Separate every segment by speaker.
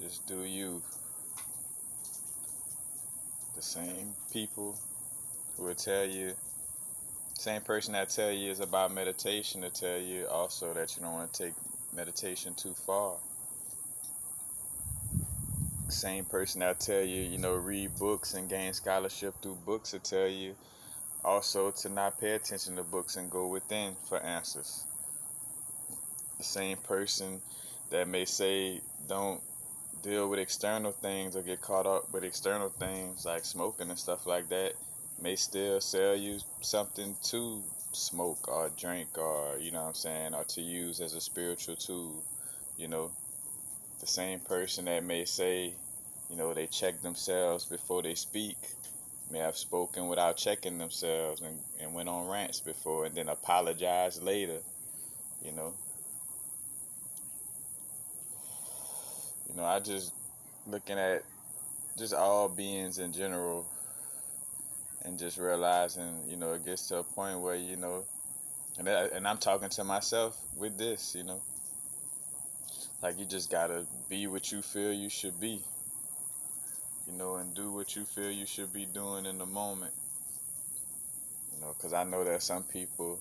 Speaker 1: Just do you. The same people who will tell you, same person that tell you is about meditation to tell you also that you don't want to take meditation too far. Same person that tell you, read books and gain scholarship through books to tell you also to not pay attention to books and go within for answers. The same person that may say don't deal with external things or get caught up with external things like smoking and stuff like that may still sell you something to smoke or drink, or or to use as a spiritual tool. you know the same person that may say they check themselves before they speak may have spoken without checking themselves and went on rants before and then apologized later. you know I just looking at just all beings in general and just realizing, it gets to a point where, and I'm talking to myself with this, like you just gotta be what you feel you should be, and do what you feel you should be doing in the moment, because I know there's some people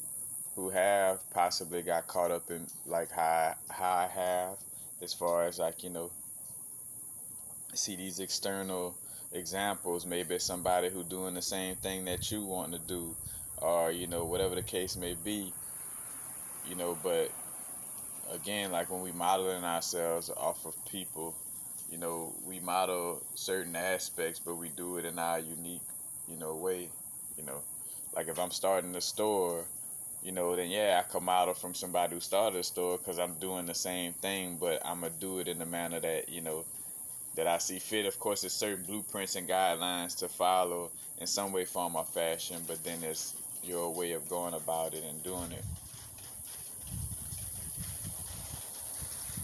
Speaker 1: who have possibly got caught up in like how I have, as far as like, see these external examples, maybe somebody who doing the same thing that you want to do, or whatever the case may be, but again, like when we modeling ourselves off of people, we model certain aspects, but we do it in our unique way. you know like if I'm starting a store, then yeah, I can model from somebody who started a store because I'm doing the same thing, but I'm gonna do it in the manner that that I see fit. Of course, there's certain blueprints and guidelines to follow in some way, form, or fashion, but then there's your way of going about it and doing it.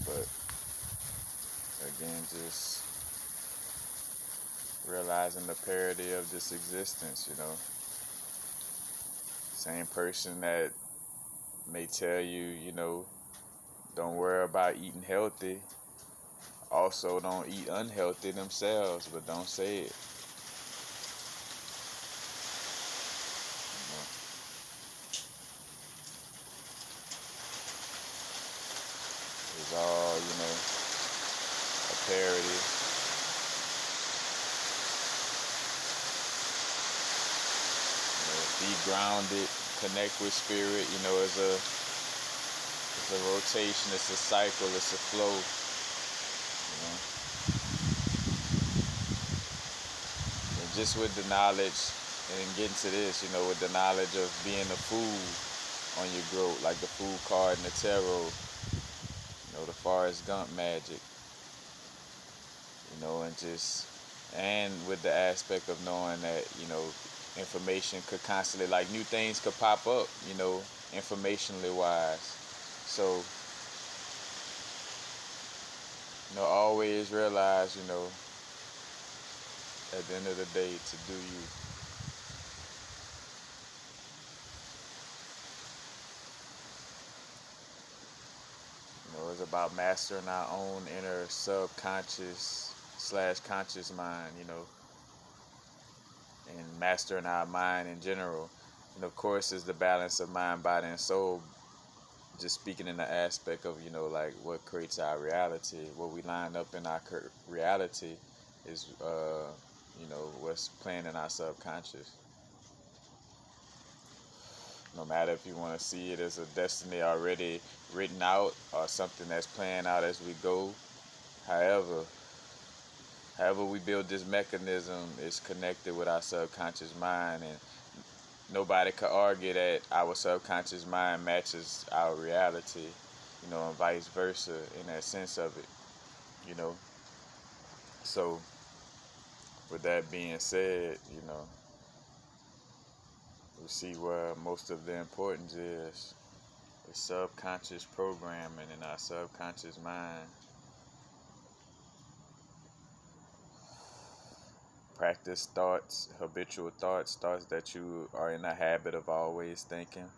Speaker 1: But again, just realizing the parody of this existence, Same person that may tell you, don't worry about eating healthy, also don't eat unhealthy themselves, but don't say it. It's all, a parody. Be grounded, connect with spirit. It's a rotation, it's a cycle, it's a flow. And just with the knowledge, and getting to this, with the knowledge of being a fool on your growth, like the fool card in the tarot, the Forrest Gump magic, and with the aspect of knowing that, information could constantly, like new things could pop up, informationally wise. So, always realize, at the end of the day, to do you. It's about mastering our own inner subconscious / conscious mind, and mastering our mind in general. And of course, is the balance of mind, body, and soul. Just speaking in the aspect of, like what creates our reality, what we line up in our reality is, what's playing in our subconscious. No matter if you want to see it as a destiny already written out or something that's playing out as we go. However we build this mechanism is connected with our subconscious mind, and nobody could argue that our subconscious mind matches our reality, and vice versa in that sense of it, So, with that being said, we see where most of the importance is. It's subconscious programming in our subconscious mind. Practice thoughts, habitual thoughts that you are in the habit of always thinking.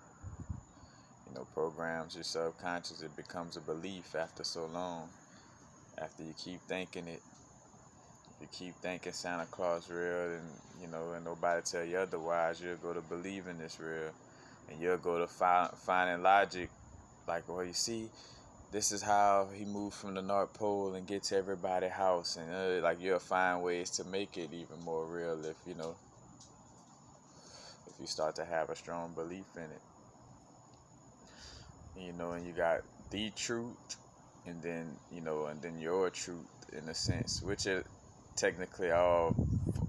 Speaker 1: Programs your subconscious. It becomes a belief after so long. After you keep thinking it, if you keep thinking Santa Claus real, and and nobody tell you otherwise, you'll go to believing it's real, and you'll go to finding logic. Like, well, you see, this is how he moved from the North Pole and get to everybody's house, and like you'll find ways to make it even more real if if you start to have a strong belief in it. And you got the truth, and then and then your truth in a sense, which it technically all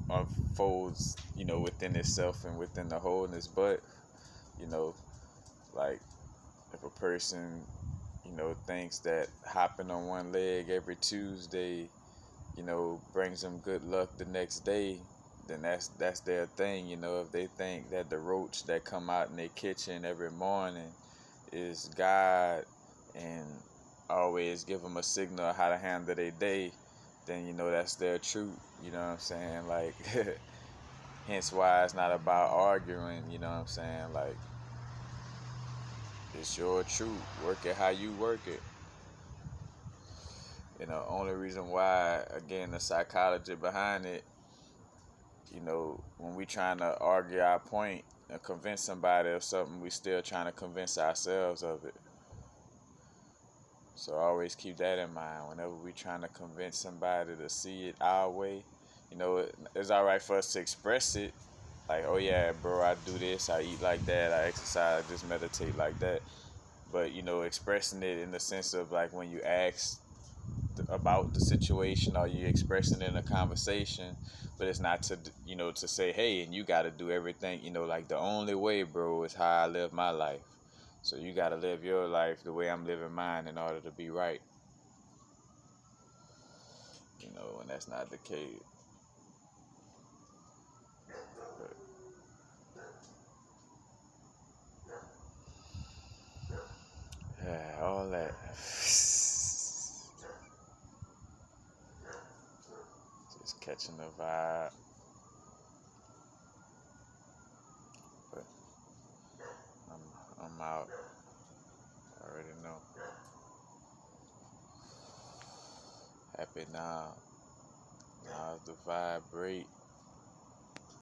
Speaker 1: unfolds, within itself and within the wholeness. But you know, like if a person thinks that hopping on one leg every Tuesday, brings them good luck the next day, then that's their thing. If they think that the roach that come out in their kitchen every morning is God and always give them a signal of how to handle their day, then that's their truth. You know what I'm saying? Like, hence why it's not about arguing. You know what I'm saying? Like, it's your truth. Work it how you work it. Only reason why, again, the psychology behind it, when we trying to argue our point and convince somebody of something, we still trying to convince ourselves of it. So always keep that in mind. Whenever we trying to convince somebody to see it our way, it's all right for us to express it. Like, oh yeah, bro, I do this, I eat like that, I exercise, I just meditate like that. But, expressing it in the sense of like when you ask about the situation, or you expressing it in a conversation, but it's not to to say, hey, and you got to do everything, like the only way, bro, is how I live my life, so you got to live your life the way I'm living mine in order to be right. And that's not the case. But yeah, all that. Just catching the vibe. But I'm out. I already know. Happy now. Now's the vibrate.